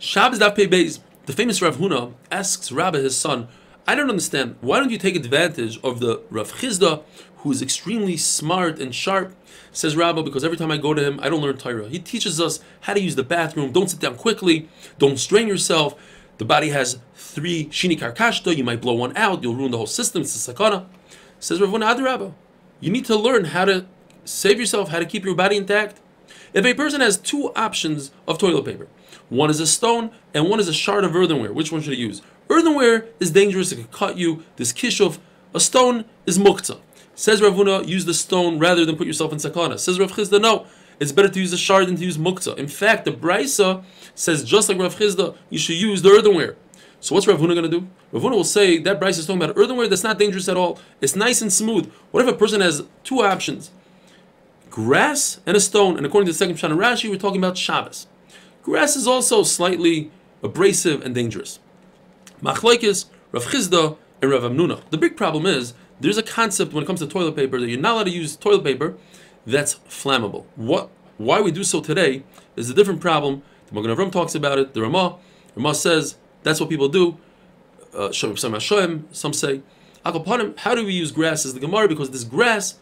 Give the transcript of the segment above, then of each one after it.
Shabbos Daf Pei Beis. The famous Rav Huna asks Rabbi, his son, I don't understand. Why don't you take advantage of the Rav Chizda, who is extremely smart and sharp? Says Rabbi, because every time I go to him, I don't learn Torah. He teaches us how to use the bathroom. Don't sit down quickly. Don't strain yourself. The body has 3 shini karkashta. You might blow one out. You'll ruin the whole system. It's a sakana. Says Rav Huna, Rabbi, you need to learn how to save yourself, how to keep your body intact. If a person has 2 options of toilet paper, one is a stone and one is a shard of earthenware, which one should he use? Earthenware is dangerous, it can cut you. This kishuf. A stone is muktzah. Says Rav Huna, use the stone rather than put yourself in sakana. Says Rav Chizda, no, it's better to use the shard than to use muktzah. In fact, the Brisa says just like Rav Chizda, you should use the earthenware. So what's Rav Huna going to do? Rav Huna will say that Brisa is talking about earthenware that's not dangerous at all. It's nice and smooth. What if a person has 2 options? Grass and a stone. And according to the second Pshat in Rashi, we're talking about Shabbos. Grass is also slightly abrasive and dangerous. Machlokes, Rav Chizda, and Rav Amnuna. The big problem is, there's a concept when it comes to toilet paper that you're not allowed to use toilet paper that's flammable. Why we do so today is a different problem. The Magen Avram talks about it. The Ramah says that's what people do. Some say, how do we use grass as the Gemara? Because this grass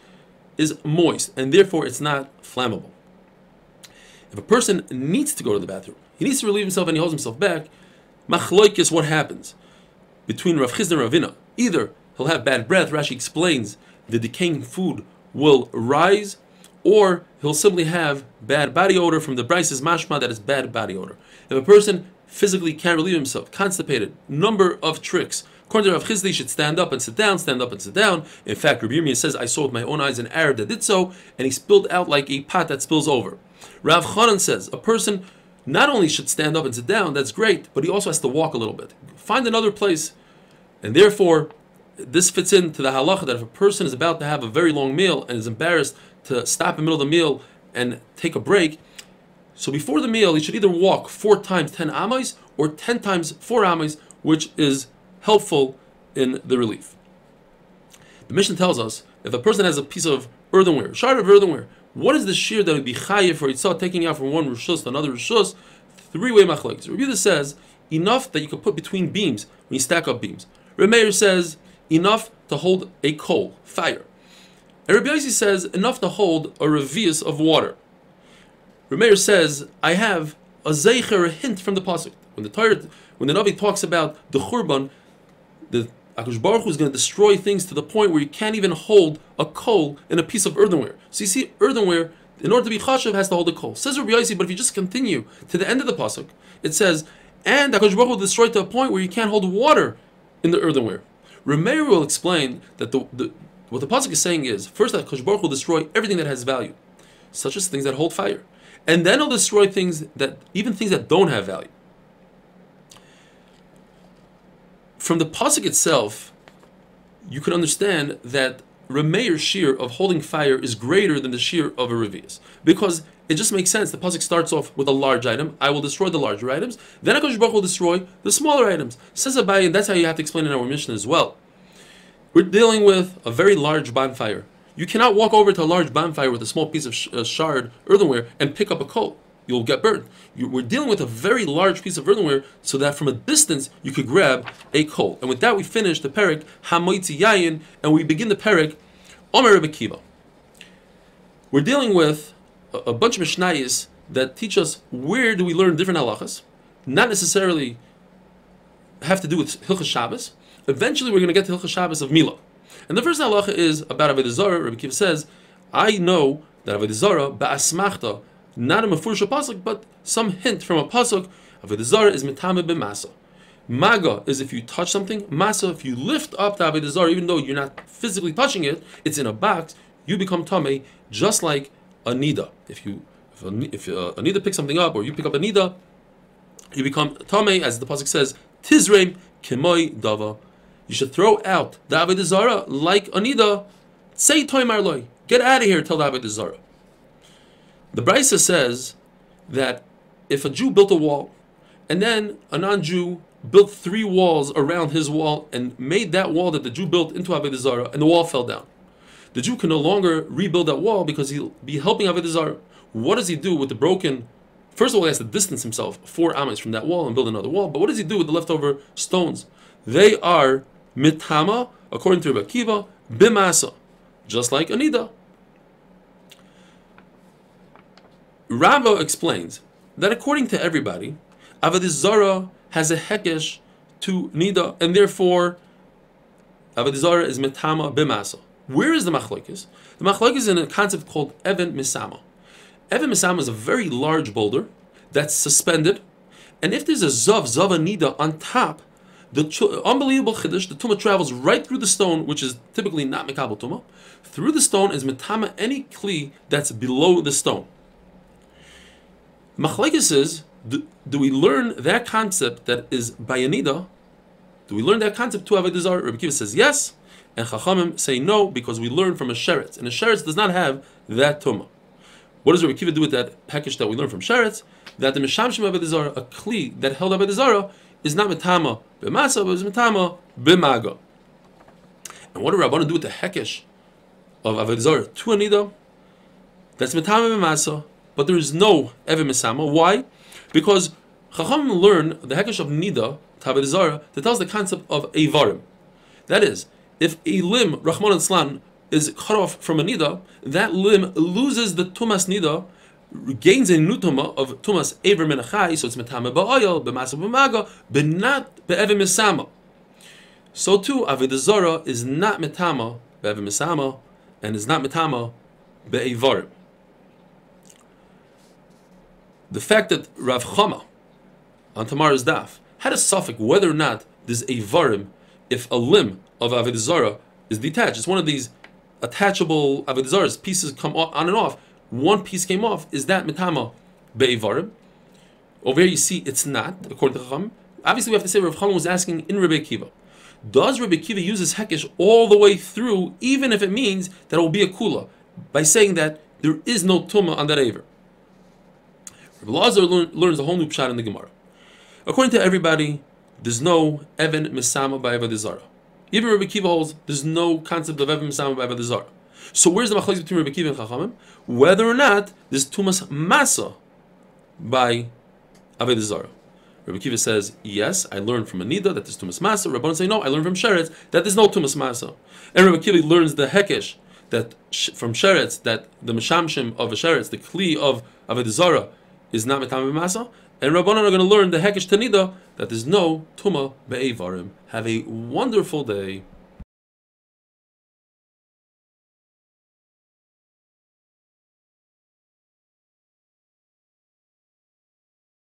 is moist and therefore it's not flammable. If a person needs to go to the bathroom, he needs to relieve himself and he holds himself back, machlokes, what happens between Rav Chizda and Ravina? Either he'll have bad breath, Rashi explains the decaying food will rise, or he'll simply have bad body odor. From the Brise's mashma, that is bad body odor. If a person physically can't relieve himself, constipated, number of tricks. According to Rav Chizda, he should stand up and sit down, stand up and sit down. In fact, Rabbi Yirmiyah says, I saw with my own eyes an Arab that did so, and he spilled out like a pot that spills over. Rav Chanan says, a person not only should stand up and sit down, that's great, but he also has to walk a little bit. Find another place. And therefore, this fits into the halacha that if a person is about to have a very long meal and is embarrassed to stop in the middle of the meal and take a break, so before the meal, he should either walk 4 times 10 amos or 10 times 4 amos, which is helpful in the relief. The Mishnah tells us, if a person has a piece of earthenware, a shard of earthenware, what is the shear that would be chayiv for Yitzhak taking out from one rishus to another rishus? 3-way machlokes. Rabbi Yehuda says, enough that you could put between beams when you stack up beams. Rabbi Meir says, enough to hold a coal, fire. And Rabbi Yossi says, enough to hold a revius of water. Rabbi Meir says, I have a zeicher, a hint from the pasuk. When the Navi talks about the churban, the HaKadosh Baruch Hu is going to destroy things to the point where you can't even hold a coal in a piece of earthenware. So you see, earthenware, in order to be chashav, has to hold a coal. Says Rabbi Yossi, but if you just continue to the end of the pasuk, it says, and HaKadosh Baruch Hu will destroy to a point where you can't hold water in the earthenware. Rameir will explain that what the pasuk is saying is, first that HaKadosh Baruch Hu will destroy everything that has value, such as things that hold fire. And then he'll destroy even things that don't have value. From the pasuk itself, you can understand that Rameir's shear of holding fire is greater than the shear of a revius, because it just makes sense. The pasuk starts off with a large item. I will destroy the larger items. Then HaKadosh Baruch Hu will destroy the smaller items. Says Abaye, and that's how you have to explain in our Mishnah as well. We're dealing with a very large bonfire. You cannot walk over to a large bonfire with a small piece of shard earthenware and pick up a coal. You'll get burned. We're dealing with a very large piece of earthenware so that from a distance you could grab a coal. And with that we finish the perek Hamoitzi Yayin, and we begin the perek Omer Rebbe Kiva. We're dealing with a bunch of mishnayos that teach us where do we learn different halachas, not necessarily have to do with Hilchas Shabbos. Eventually we're going to get to Hilchas Shabbos of Milah. And the first halacha is about Avodah Zarah. Rebbe Kiva says, I know that Avodah Zarah ba'asmachta, not a mefurish pasuk, but some hint from a pasuk. Avodah Zarah is mitame b'masa. Maga is if you touch something. Masa, if you lift up the Avodah Zarah, even though you're not physically touching it, it's in a box, you become tamei, just like a nida. If a nida picks something up, or you pick up a nida, you become tamei, as the pasuk says, tizreim kemoi dava. You should throw out the Avodah Zarah like a nida. Say toimar loy, get out of here, tell the Avodah Zarah. The Brisa says that if a Jew built a wall, and then a non-Jew built 3 walls around his wall and made that wall that the Jew built into Avodah Zarah, and the wall fell down, the Jew can no longer rebuild that wall because he'll be helping Avodah Zarah. What does he do with the broken First of all, he has to distance himself 4 amas from that wall and build another wall. But what does he do with the leftover stones? They are mitama, according to Rabbi Akiva, bimasa, just like a nida. Rava explains that according to everybody, Avodah Zarah has a hekesh to nida, and therefore Avodah Zarah is mitama bimasa. Where is the machlokes? The machlokes is in a concept called Even Misama. Even Misama is a very large boulder that's suspended, and if there's a zava nida on top, the unbelievable chiddush, the tumah travels right through the stone, which is typically not mekabel tumah. Through the stone is mitama any kli that's below the stone. Machlokes is, do we learn that concept that is by a nida? Do we learn that concept to Avodah Zarah? Rabbi Akiva says yes, and Chachamim say no, because we learn from a sheretz, and a sheretz does not have that tumah. What does Rabbi Akiva do with that package that we learn from sheretz? That the mishamshim Avodah Zarah, a kli that held Avodah Zarah, is not mitama b'masa, but is mitama b'maga. And what do Rabbanan do with the hekesh of Avodah Zarah to a nida? That's mitama b'masa, but there is no Even Misama. Why? Because Chacham learn the hekesh of nida to Avodah Zarah that tells the concept of eivarim. That is, if a limb, Rahman al-Slan, is cut off from a nida, that limb loses the tumas nida, gains a new tumah of tumas eiver menachai, so it's metame ba'oil, b'masa b'maga, but not be'evim misama. So too, Avodah Zarah is not metama be'evim misama, and is not metama be'eivarim. The fact that Rav Chama on Tamar's Daf had a suffix whether or not there's eivarim if a limb of Avodah Zarah is detached. It's one of these attachable Avodah Zarah's pieces come on and off. One piece came off. Is that mitama be'evarim? Over here you see it's not, according to Chacham. Obviously we have to say Rav Chama was asking in Rabbi Akiva. Does Rabbi Akiva use his hekesh all the way through, even if it means that it will be a kula, by saying that there is no tumah on that aver? Rabbi Lazar learns a whole new pshat in the Gemara. According to everybody, there's no Even Misama by Avodah Zarah. Even Rabbi Akiva holds there's no concept of Even Misama by Avodah Zarah. So where's the machlokes between Rabbi Akiva and Chachamim? Whether or not there's tumas masa by Avodah Zarah. Rabbi Akiva says, yes, I learned from a nida that there's tumas masa. Rabbanan say, no, I learned from sheretz that there's no tumas masa. And Rabbi Akiva learns the hekesh that from sheretz that the mishamshim of a sheretz, the kli of Avodah Zarah, is not metam masa. And Rabbanan are going to learn the hekesh tanida that there's no tuma be'evarim. Have a wonderful day.